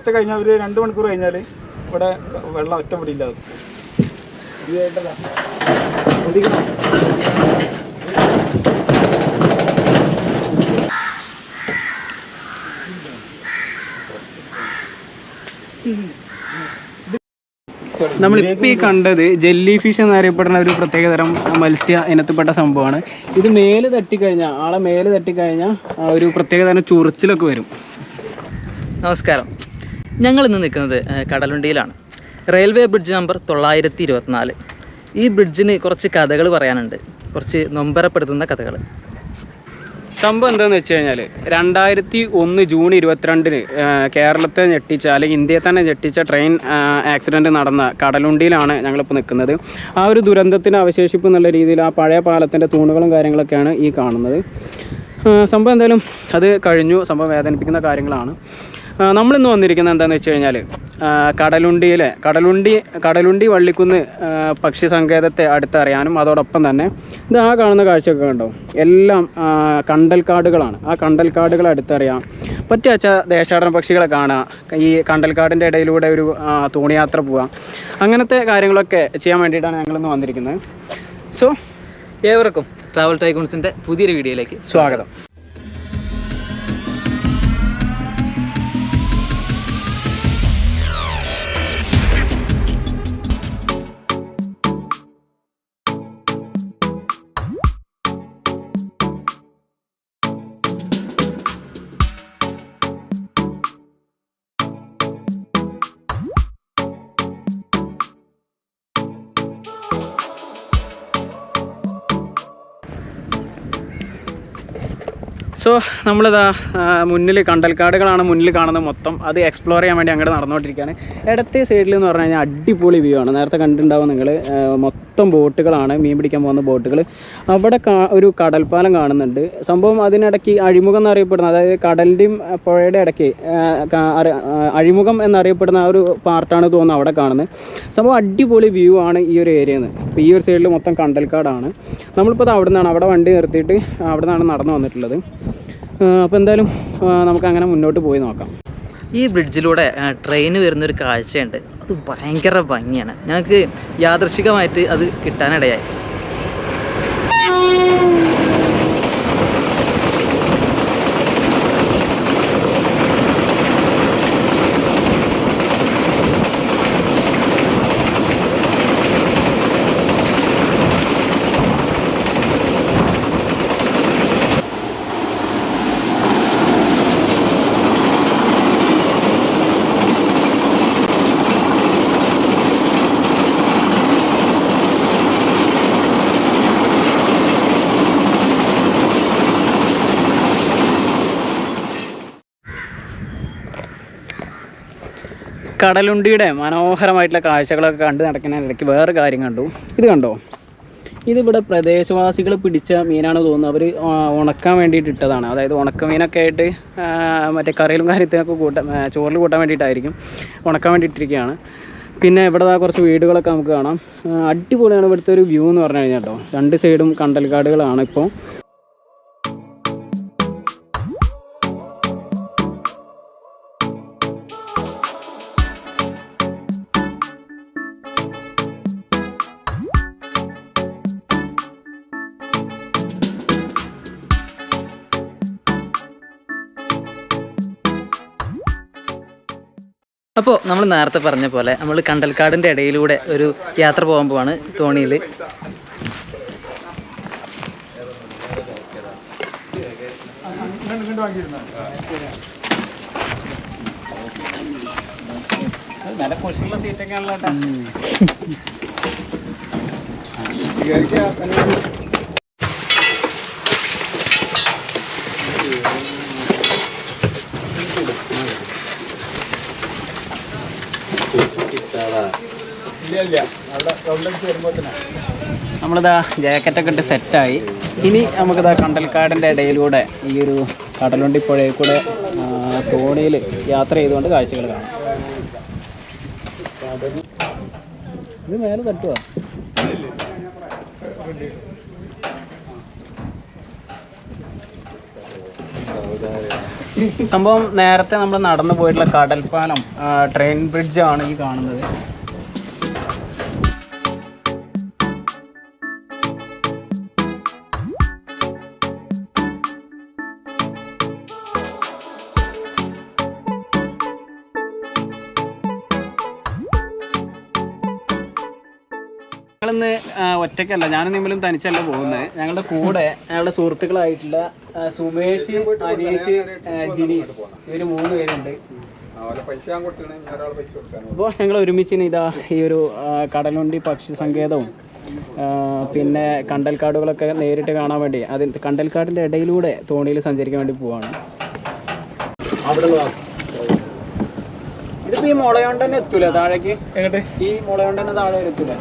കുറച്ച് കഴിഞ്ഞാൽ ഒരു 2 മണിക്കൂർ കഴിഞ്ഞാൽ ഇവിടെ വെള്ളം ഒറ്റപ്പെടില്ലാതെ നമ്മളിപ്പോൾ ഈ കണ്ടത് ജെല്ലി ഫിഷ് എന്നറിയപ്പെടുന്ന ഒരു പ്രത്യേകതരം മത്സ്യ ഇനത്തിൽപ്പെട്ട സംഭവമാണ്. ഇത് മേല് തട്ടിക്കഴിഞ്ഞാൽ ആളെ മേല് തട്ടിക്കഴിഞ്ഞാൽ ഒരു പ്രത്യേകതരം ചൊറിച്ചിലൊക്കെ വരും. നമസ്കാരം, ഞങ്ങൾ ഇന്ന് നിൽക്കുന്നത് കടലുണ്ടിയിലാണ്. Railway bridge number 924. ഈ ബ്രിഡ്ജിന് കുറച്ച് കഥകൾ പറയാനുണ്ട്, കുറച്ച് നൊമ്പരപ്പെടുത്തുന്ന കഥകൾ. സംഭവം എന്താണെന്ന് വെച്ച് കഴിഞ്ഞാൽ 2001 ജൂൺ 22 കേരളത്തെ ഞെട്ടിച്ച അല്ലെങ്കിൽ ഇന്ത്യയെ തന്നെ ഞെട്ടിച്ച ട്രെയിൻ ആക്സിഡൻറ്റ് നടന്ന കടലുണ്ടിയിലാണ് ഞങ്ങളിപ്പോൾ നിൽക്കുന്നത്. ആ ഒരു ദുരന്തത്തിന് അവശേഷിപ്പ് എന്നുള്ള രീതിയിൽ ആ പഴയ പാലത്തിൻ്റെ തൂണുകളും കാര്യങ്ങളൊക്കെയാണ് ഈ കാണുന്നത്. സംഭവം എന്തായാലും അത് കഴിഞ്ഞു. സംഭവം വേദനിപ്പിക്കുന്ന കാര്യങ്ങളാണ്. നമ്മളിന്ന് വന്നിരിക്കുന്നത് എന്താണെന്ന് വെച്ച് കഴിഞ്ഞാൽ കടലുണ്ടി വള്ളിക്കുന്ന് പക്ഷി സങ്കേതത്തെ അടുത്തറിയാനും അതോടൊപ്പം തന്നെ ഇത് ആ കാണുന്ന കാഴ്ചയൊക്കെ കണ്ടോ, എല്ലാം കണ്ടൽക്കാടുകളാണ്. ആ കണ്ടൽക്കാടുകൾ അടുത്തറിയാം, പറ്റുക വെച്ചാൽ ദേശാടന പക്ഷികളെ കാണാം, ഈ കണ്ടൽക്കാടിൻ്റെ ഇടയിലൂടെ ഒരു തോണിയാത്ര പോവാം, അങ്ങനത്തെ കാര്യങ്ങളൊക്കെ ചെയ്യാൻ വേണ്ടിയിട്ടാണ് ഞങ്ങളിന്ന് വന്നിരിക്കുന്നത്. സോ ഏവർക്കും ട്രാവൽ ടൈഗൂൺസിൻ്റെ പുതിയൊരു വീഡിയോയിലേക്ക് സ്വാഗതം. സോ നമ്മളിതാ മുന്നിൽ കണ്ടൽക്കാടുകളാണ് മുന്നിൽ കാണുന്നത് മൊത്തം. അത് എക്സ്പ്ലോർ ചെയ്യാൻ വേണ്ടി അങ്ങോട്ട് നടന്നുകൊണ്ടിരിക്കുകയാണ്. ഇടത്തെ സൈഡിൽ എന്ന് പറഞ്ഞു കഴിഞ്ഞാൽ അടിപൊളി വ്യൂ ആണ്. നേരത്തെ കണ്ടിട്ടുണ്ടാവും നിങ്ങൾ, മൊത്തം ബോട്ടുകളാണ്, മീൻ പിടിക്കാൻ പോകുന്ന ബോട്ടുകൾ. അവിടെ ഒരു കടൽപ്പാലം കാണുന്നുണ്ട്. സംഭവം അതിനിടയ്ക്ക് അഴിമുഖം എന്നറിയപ്പെടുന്ന, അതായത് കടലിൻ്റെയും പുഴയുടെ ഇടയ്ക്ക് അഴിമുഖം എന്നറിയപ്പെടുന്ന ആ ഒരു പാർട്ടാണ് തോന്നുന്നത് അവിടെ കാണുന്നത്. സംഭവം അടിപൊളി വ്യൂ ആണ് ഈ ഒരു ഏരിയയിൽ നിന്ന്. ഇപ്പോൾ ഈ ഒരു സൈഡിൽ മൊത്തം കണ്ടൽക്കാടാണ്. നമ്മളിപ്പോൾ അവിടെ വണ്ടി നിർത്തിയിട്ട് അവിടെ നിന്നാണ് നടന്നു വന്നിട്ടുള്ളത്. അപ്പോൾ എന്തായാലും നമുക്ക് അങ്ങനെ മുന്നോട്ട് പോയി നോക്കാം. ഈ ബ്രിഡ്ജിലൂടെ ട്രെയിൻ വരുന്നൊരു കാഴ്ചയുണ്ട്, അത് ഭയങ്കര ഭംഗിയാണ്. ഞങ്ങൾക്ക് യാദൃശ്ചികമായിട്ട് അത് കിട്ടാനിടയായി. കടലുണ്ടിയുടെ മനോഹരമായിട്ടുള്ള കാഴ്ചകളൊക്കെ കണ്ട് നടക്കുന്നതിനിടയ്ക്ക് വേറെ കാര്യം കണ്ടു. ഇത് കണ്ടോ, ഇതിവിടെ പ്രദേശവാസികൾ പിടിച്ച മീനാണ് തോന്നുന്നത്. അവർ ഉണക്കാൻ വേണ്ടിയിട്ട് ഇട്ടതാണ്. അതായത് ഉണക്കമീനൊക്കെ ആയിട്ട് മറ്റേ കറിയിലും കാര്യത്തിനൊക്കെ ചോറിൽ കൂട്ടാൻ വേണ്ടിയിട്ടായിരിക്കും ഉണക്കാൻ വേണ്ടിയിട്ടിരിക്കുകയാണ്. പിന്നെ ഇവിടെ കുറച്ച് വീടുകളൊക്കെ നമുക്ക് കാണാം. അടിപൊളിയാണ് ഇവിടുത്തെ ഒരു വ്യൂ എന്ന് പറഞ്ഞു കഴിഞ്ഞാൽ കേട്ടോ. 2 സൈഡും കണ്ടൽക്കാടുകളാണ് ഇപ്പോൾ. അപ്പോൾ നമ്മൾ നേരത്തെ പറഞ്ഞ പോലെ നമ്മൾ കണ്ടൽക്കാടിൻ്റെ ഇടയിലൂടെ ഒരു യാത്ര പോകാൻ പോവാണ് തോണിയിൽ. നല്ല കുശിയുള്ള സീറ്റൊക്കെ ആണല്ലോ. നമ്മളിതാ ജാക്കറ്റൊക്കെ ഇട്ട് സെറ്റായി. ഇനി നമുക്കിതാ കണ്ടൽക്കാടിൻ്റെ ഇടയിലൂടെ ഈ ഒരു കടലുണ്ടി പുഴയിൽ കൂടെ തോണിയിൽ യാത്ര ചെയ്തുകൊണ്ട് കാഴ്ചകൾ കാണാം. ഇത് മേലെ തട്ടുക. സംഭവം നേരത്തെ നമ്മൾ നടന്നു പോയിട്ടുള്ള കടൽപ്പാലം ട്രെയിൻ ബ്രിഡ്ജാണ് ഈ കാണുന്നത്. ഞങ്ങളിന്ന് ഒറ്റയ്ക്കല്ല, ഞാനും നിമ്മലും തനിച്ചല്ല പോകുന്നത്. ഞങ്ങളുടെ കൂടെ ഞങ്ങളുടെ സുഹൃത്തുക്കളായിട്ടുള്ള സുമേഷ്, അനീഷ്, ജിനീഷ്, ഇവർ 3 പേരുണ്ട്. അപ്പോൾ ഞങ്ങൾ ഒരുമിച്ച് ഇതാ ഈ ഒരു കടലുണ്ടി പക്ഷി സങ്കേതവും പിന്നെ കണ്ടൽക്കാടുകളൊക്കെ നേരിട്ട് കാണാൻ വേണ്ടി, കണ്ടൽക്കാടിൻ്റെ ഇടയിലൂടെ തോണിയിൽ സഞ്ചരിക്കാൻ വേണ്ടി പോവാണ്. ഇതിപ്പോൾ ഈ മുളയോണ്ട് തന്നെ എത്തൂല താഴേക്ക്? എങ്ങോട്ട്? ഈ മുളയോണ്ട് തന്നെ താഴെ എത്തൂല?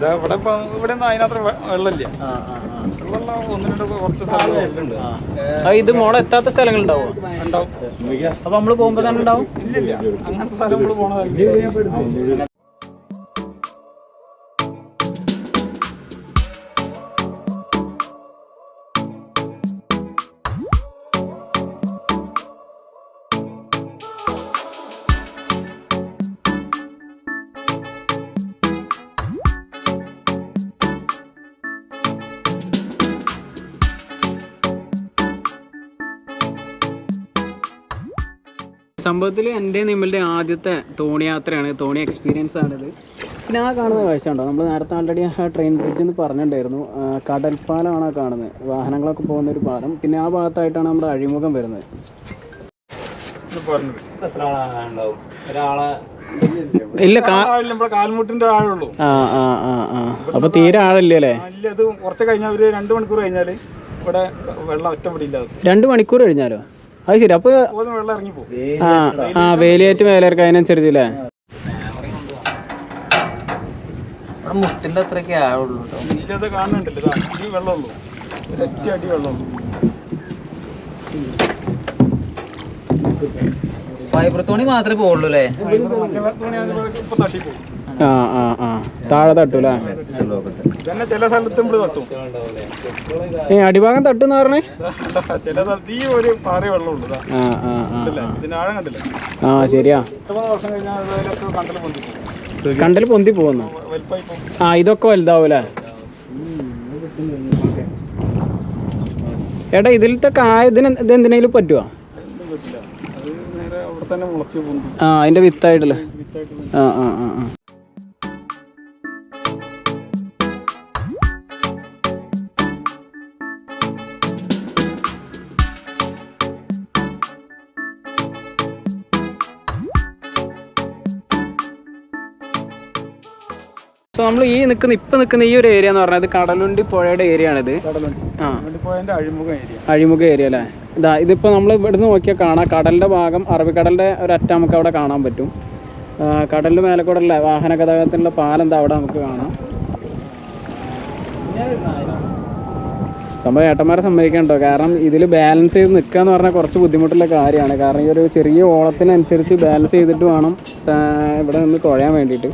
ഇവിടെ അതിനത്ര വെള്ളമില്ല. ഇത് മുള എത്താത്ത സ്ഥലങ്ങളുണ്ടാവും? ഉണ്ടാവും. അപ്പൊ നമ്മള് പോകുമ്പോ തന്നെ ഉണ്ടാവും? ഇല്ലില്ല, അങ്ങനത്തെ സ്ഥലം നമ്മള് പോണതല്ല. സംഭവത്തിൽ എൻ്റെ നിമ്മളുടെ ആദ്യത്തെ തോണി യാത്രയാണ്, തോണി എക്സ്പീരിയൻസ് ആണിത്. പിന്നെ ആ കാണുന്ന കാഴ്ച ഉണ്ടോ, നമ്മൾ നേരത്തെ ആൾറെഡി ആ ട്രെയിൻ ബ്രിഡ്ജ് എന്ന് പറഞ്ഞിട്ടുണ്ടായിരുന്നു. കടൽപ്പാലമാണ് ആ കാണുന്നത്, വാഹനങ്ങളൊക്കെ പോകുന്ന ഒരു പാലം. പിന്നെ ആ ഭാഗത്തായിട്ടാണ് നമ്മുടെ അഴിമുഖം വരുന്നത്. ഇല്ല, കാൽമുട്ടിന്റെ ആഴുള്ളൂ. അപ്പൊ തീരെ ആഴല്ലേ അല്ലേ? അത് കുറച്ച് കഴിഞ്ഞാൽ ഒരു 2 മണിക്കൂർ കഴിഞ്ഞാല് ഇവിടെ വെള്ളം ഒറ്റപ്പെടില്ല. 2 മണിക്കൂർ കഴിഞ്ഞാലോ? അത് ശരി. അപ്പൊ വെള്ളം ഇറങ്ങി പോകും. വേലിയേറ്റ് മേലേർക്ക് അതിനനുസരിച്ചല്ലേ? മുട്ടിന്റെ അത്രയൊക്കെ ആവുള്ളൂ. ഇല്ലത് കാണുന്നുണ്ടല്ലോ, ഈ വെള്ളമുള്ളൂ, ഒരൊറ്റ അടി വെള്ളമുള്ളൂ. ഫൈബർ തോണി മാത്രമേ പോകുള്ളൂ അല്ലേ? ഇപ്പൊ തട്ടിപ്പോകും. താഴെ തട്ടൂല്ലേ? ചില സ്ഥലത്തും തട്ടും. അടിഭാഗം തട്ടുന്ന് പറഞ്ഞേ? ചില സ്ഥലത്ത് ഈ ഒരു പാറ വെള്ളമുള്ളൂ. ഇതിനാഴം കണ്ടില്ല. ശരിയാ. വർഷം കഴിഞ്ഞാൽ കണ്ടൽ പൊന്തി പോകുന്നു. ഇതൊക്കെ വലുതാവൂലേ? എടാ, ഇതിലത്തെ കായ ഇതെന്തിനേലും പറ്റുമോ? അതിന്റെ വിത്തായിട്ടല്ലേ? നമ്മൾ ഇപ്പൊ നിൽക്കുന്ന ഈ ഒരു ഏരിയ എന്ന് പറഞ്ഞത് കടലുണ്ടി പുഴയുടെ ഏരിയ ആണിത്. അഴിമുഖ ഏരിയ അല്ലേ? ഇതിപ്പോ നമ്മൾ ഇവിടുന്ന് നോക്കിയാൽ കാണാം, കടലിന്റെ ഭാഗം, അറബിക്കടലിന്റെ ഒരു അറ്റം നമുക്ക് അവിടെ കാണാൻ പറ്റും. കടലിന്റെ മേലെ കൂടെ ഉള്ള വാഹന ഗതാഗതത്തിനുള്ള പാലം എന്താ അവിടെ നമുക്ക് കാണാം. സംഭവം ഏട്ടന്മാരെ സമ്മതിക്കണ്ടോ, കാരണം ഇതിൽ ബാലൻസ് ചെയ്ത് നിൽക്കുക എന്ന് പറഞ്ഞാൽ കുറച്ച് ബുദ്ധിമുട്ടുള്ള കാര്യമാണ്. കാരണം ഈ ഒരു ചെറിയ ഓളത്തിനനുസരിച്ച് ബാലൻസ് ചെയ്തിട്ട് വേണം ഇവിടെ നിന്ന് തുഴയാൻ വേണ്ടിയിട്ട്.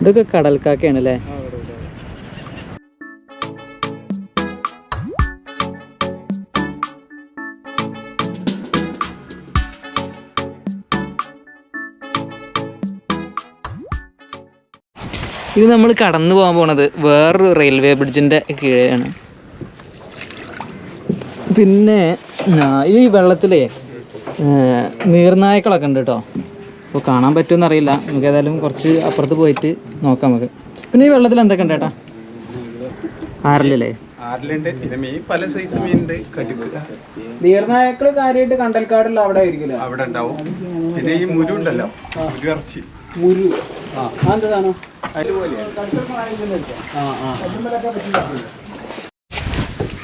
ഇതൊക്കെ കടൽക്കാക്കയാണ് അല്ലേ? ഇത് നമ്മൾ കടന്നു പോകാൻ പോണത് വേറൊരു റെയിൽവേ ബ്രിഡ്ജിൻ്റെ കീഴെയാണ്. പിന്നെ ഈ വെള്ളത്തിലേ നീർനായ്ക്കളൊക്കെ ഉണ്ട് കേട്ടോ. അപ്പോൾ കാണാൻ പറ്റുമെന്ന് അറിയില്ല, നമുക്ക് ഏതായാലും കുറച്ച് അപ്പുറത്ത് പോയിട്ട് നോക്കാം നമുക്ക്. പിന്നെ ഈ വെള്ളത്തിൽ എന്തൊക്കെ ഉണ്ട് ചേട്ടാ? ആരല്ലേ? പല സൈസ് മീനുണ്ട്. നീർനായക്കൾ കാര്യമായിട്ട് കണ്ടൽക്കാടുള്ള അവിടെ ആയിരിക്കില്ല, അവിടെ ഉണ്ടാവും. പിന്നെ ഈ മുരു ഉണ്ടല്ലോ, മുരുകർച്ചി. മുരു എന്താ സാധനം?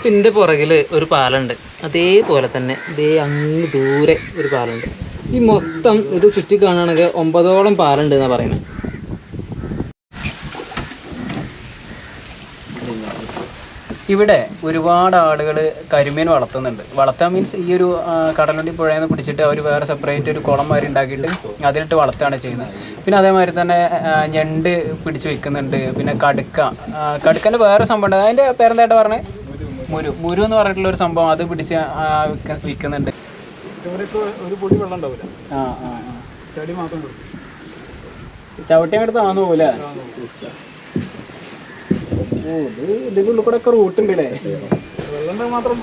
ഇതിൻ്റെ പുറകിൽ ഒരു പാലുണ്ട്, അതേപോലെ തന്നെ ഇതേ അങ്ങ് ദൂരെ ഒരു പാലുണ്ട്. ഈ മൊത്തം ഇത് ചുറ്റി കാണുകയാണെങ്കിൽ 9ഓളം പാലുണ്ട് എന്നാണ് പറയുന്നത്. ഇവിടെ ഒരുപാട് ആളുകൾ കരിമീൻ വളർത്തുന്നുണ്ട്. വളർത്താൻ മീൻസ് ഈ ഒരു കടലുണ്ടി പുഴയിൽ നിന്ന് പിടിച്ചിട്ട് അവർ വേറെ സെപ്പറേറ്റ് ഒരു കുളം മാതിരി ഉണ്ടാക്കിയിട്ട് അതിലിട്ട് വളർത്തുകയാണ് ചെയ്യുന്നത്. പിന്നെ അതേമാതിരി തന്നെ ഞണ്ട് പിടിച്ച് വെക്കുന്നുണ്ട്. പിന്നെ കടുക്കൻ്റെ വേറെ സംഭവം ഉണ്ട്, അതിൻ്റെ പേരെന്തായിട്ട് പറഞ്ഞത്? മുരു എന്ന് പറഞ്ഞിട്ടുള്ള ഒരു സംഭവം അത് പിടിച്ച് വിൽക്കുന്നുണ്ട്. ഇവിടെയൊക്കെ ഒരു പൊടി വെള്ളം ഉണ്ടാവില്ല. ചെടി മാത്രം കൊടുക്കും. ചവിട്ടി അങ്ങോട്ട് താന്നു പോലെ. ഇതിൻ്റെ ഉള്ളിൽ കൂടെ ഒക്കെ റൂട്ട് ഉണ്ട് അല്ലേ? വെള്ളം മാത്രം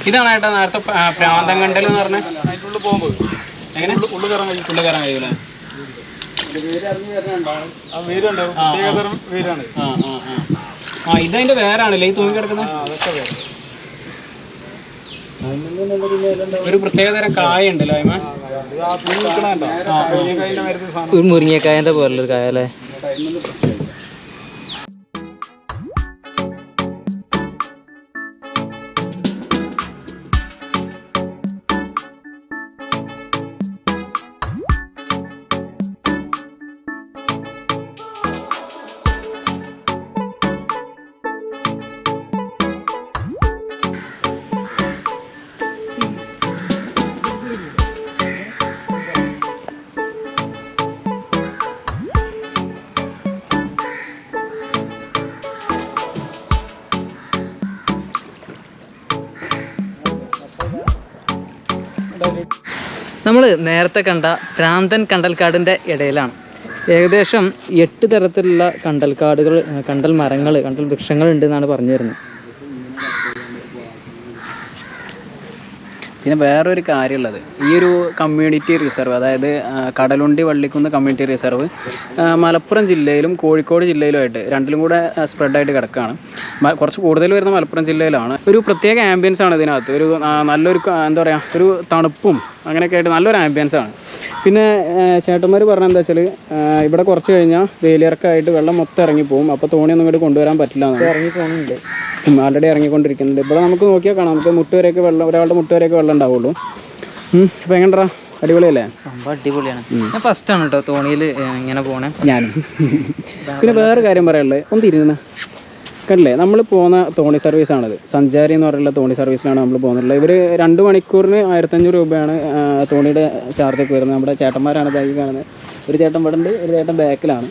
ഇതാണ് ഏട്ടാ നേരത്തെ പ്രാന്തം കണ്ടൽ എന്ന് പറഞ്ഞാൽ. അതിൻ്റെ ഉള്ളിൽ പോകുമ്പോൾ എങ്ങനെ ഉള്ളിൽ കയറാൻ കഴിയൂല. ആ വേരുണ്ടാവും. പ്രത്യേകതരം വേരാണ്. ഇതതിന്റെ വേറാണല്ലേ ഈ തൂങ്ങി കിടക്കുന്നത്. അതൊക്കെ വേറെ ഒരു പ്രത്യേകതരം കായ ഉണ്ടല്ലോ അതിമ. ഒരു മുരിങ്ങക്കായന്റെ പോലുള്ളൊരു കായ അല്ലേ? നമ്മൾ നേരത്തെ കണ്ട ഭ്രാന്തൻ കണ്ടൽക്കാടിൻ്റെ ഇടയിലാണ്. ഏകദേശം 8 തരത്തിലുള്ള കണ്ടൽക്കാടുകൾ, കണ്ടൽ മരങ്ങൾ, കണ്ടൽ വൃക്ഷങ്ങൾ ഉണ്ട് എന്നാണ് പറഞ്ഞു വരുന്നത്. പിന്നെ വേറൊരു കാര്യമുള്ളത്, ഈ ഒരു കമ്മ്യൂണിറ്റി റിസർവ്, അതായത് കടലുണ്ടി വള്ളിക്കുന്ന് കമ്മ്യൂണിറ്റി റിസർവ് മലപ്പുറം ജില്ലയിലും കോഴിക്കോട് ജില്ലയിലുമായിട്ട് രണ്ടിലും കൂടെ സ്പ്രെഡായിട്ട് കിടക്കുകയാണ്. കുറച്ച് കൂടുതൽ വരുന്ന മലപ്പുറം ജില്ലയിലാണ്. ഒരു പ്രത്യേക ആംബിയൻസ് ആണ് ഇതിനകത്ത്. ഒരു നല്ലൊരു എന്താ പറയുക, ഒരു തണുപ്പും അങ്ങനെയൊക്കെ ആയിട്ട് നല്ലൊരു ആംബിയൻസ് ആണ്. പിന്നെ ചേട്ടന്മാർ പറഞ്ഞത് എന്താ വെച്ചാൽ ഇവിടെ കുറച്ച് കഴിഞ്ഞാൽ വേലിയിറക്കമായിട്ട് വെള്ളം മൊത്തം ഇറങ്ങിപ്പോവും. അപ്പോൾ തോണിയൊന്നും ഇങ്ങോട്ട് കൊണ്ടുവരാൻ പറ്റില്ല. ഇറങ്ങിപ്പോകുന്നുണ്ട്, ആൾറെഡി ഇറങ്ങിക്കൊണ്ടിരിക്കുന്നുണ്ട്. ഇവിടെ നമുക്ക് നോക്കിയാൽ കാണാം, നമുക്ക് മുട്ടുവരെയൊക്കെ വെള്ളം, ഒരാളുടെ മുട്ടുവരെയൊക്കെ വെള്ളം ഉണ്ടാവുള്ളൂ. അപ്പോൾ എങ്ങനെയാ, അടിപൊളിയല്ലേ? സംഭവം അടിപൊളിയാണ്. ഞാൻ ഫസ്റ്റാണ് കേട്ടോ തോണിയിൽ ഇങ്ങനെ പോണേ. ഞാനും. പിന്നെ വേറെ കാര്യം പറയാനുള്ളത്, ഒന്ന് തിരിഞ്ഞ കണ്ടില്ലേ, നമ്മൾ പോകുന്ന തോണി സർവീസാണിത്. സഞ്ചാരി എന്ന് പറയുന്ന തോണി സർവീസിലാണ് നമ്മൾ പോകുന്നുള്ളത്. ഇവർ 2 മണിക്കൂറിന് 1500 രൂപയാണ് തോണിയുടെ ചാർജൊക്കെ വരുന്നത്. നമ്മുടെ ചേട്ടന്മാരാണ് ബാക്കി കാണുന്നത്. ഒരു ചേട്ടൻ ഇവിടെ ഉണ്ട്, ഒരു ചേട്ടൻ ബാക്കിലാണ്.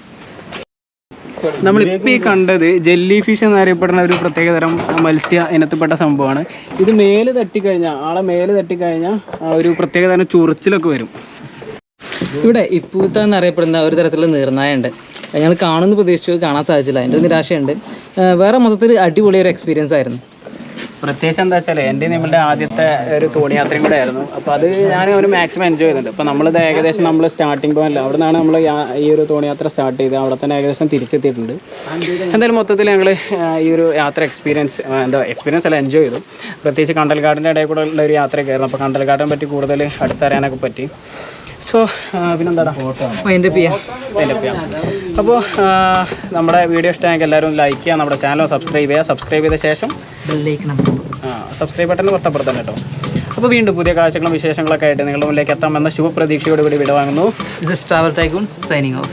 നമ്മളിപ്പോൾ ഈ കണ്ടത് ജെല്ലി ഫിഷ് എന്നറിയപ്പെടുന്ന ഒരു പ്രത്യേകതരം മത്സ്യ ഇനത്തിൽപ്പെട്ട സംഭവമാണ്. ഇത് മേല് തട്ടിക്കഴിഞ്ഞാൽ, ആളെ മേല് തട്ടിക്കഴിഞ്ഞാൽ ഒരു പ്രത്യേകതരം ചൊറിച്ചിലൊക്കെ വരും. ഇവിടെ ഇപ്പൂത്ത എന്നറിയപ്പെടുന്ന ഒരു തരത്തിലുള്ള നീർനായ ഉണ്ട്. ഞങ്ങൾ കാണുമെന്ന് പ്രതീക്ഷിച്ചു, കാണാൻ സാധിച്ചില്ല. അതിൻ്റെ നിരാശയുണ്ട്. വേറെ മൊത്തത്തിൽ അടിപൊളിയൊരു എക്സ്പീരിയൻസ് ആയിരുന്നു. പ്രത്യേകിച്ച് എന്താ വെച്ചാൽ എൻ്റെ നമ്മളുടെ ആദ്യത്തെ ഒരു തോണി യാത്രയും കൂടെ ആയിരുന്നു. അപ്പോൾ അത് ഞാൻ ഒരു മാക്സിമം എൻജോയ് ചെയ്തിട്ടുണ്ട്. അപ്പോൾ നമ്മളിത് ഏകദേശം നമ്മൾ സ്റ്റാർട്ടിംഗ് പോയിന്റിൽ അവിടെ നിന്നാണ് നമ്മൾ ഈ ഒരു തോണി യാത്ര സ്റ്റാർട്ട് ചെയ്ത് അവിടെ തന്നെ ഏകദേശം തിരിച്ചെത്തിയിട്ടുണ്ട്. എന്തായാലും മൊത്തത്തിൽ ഞങ്ങൾ ഈ ഒരു യാത്ര എക്സ്പീരിയൻസ് അല്ല, എൻജോയ് ചെയ്തു. പ്രത്യേകിച്ച് കണ്ടൽക്കാടിൻ്റെ ഇടയിൽ കൂടെ ഉള്ള ഒരു യാത്രയൊക്കെ ആയിരുന്നു. അപ്പോൾ കണ്ടൽക്കാടിനെ പറ്റി കൂടുതൽ അടുത്തറിയാനൊക്കെ പറ്റി. സോ പിന്നെന്താടാ, അതിൻ്റെ ചെയ്യാം. അപ്പോൾ നമ്മുടെ വീഡിയോ ഇഷ്ടമായെങ്കിൽ എല്ലാവരും ലൈക്ക് ചെയ്യുക, നമ്മുടെ ചാനൽ സബ്സ്ക്രൈബ് ചെയ്യുക. സബ്സ്ക്രൈബ് ചെയ്ത ശേഷം സബ്സ്ക്രൈബ് ബട്ടൺ തൊട്ടപ്പുറത്ത് കേട്ടോ. അപ്പോൾ വീണ്ടും പുതിയ കാഴ്ചകളും വിശേഷങ്ങളൊക്കെ ആയിട്ട് നിങ്ങളുടെ മുന്നിലേക്ക് എത്താമെന്ന ശുഭപ്രതീക്ഷയോടുകൂടി വിടവാങ്ങുന്നു. This is Traveltigoons signing off.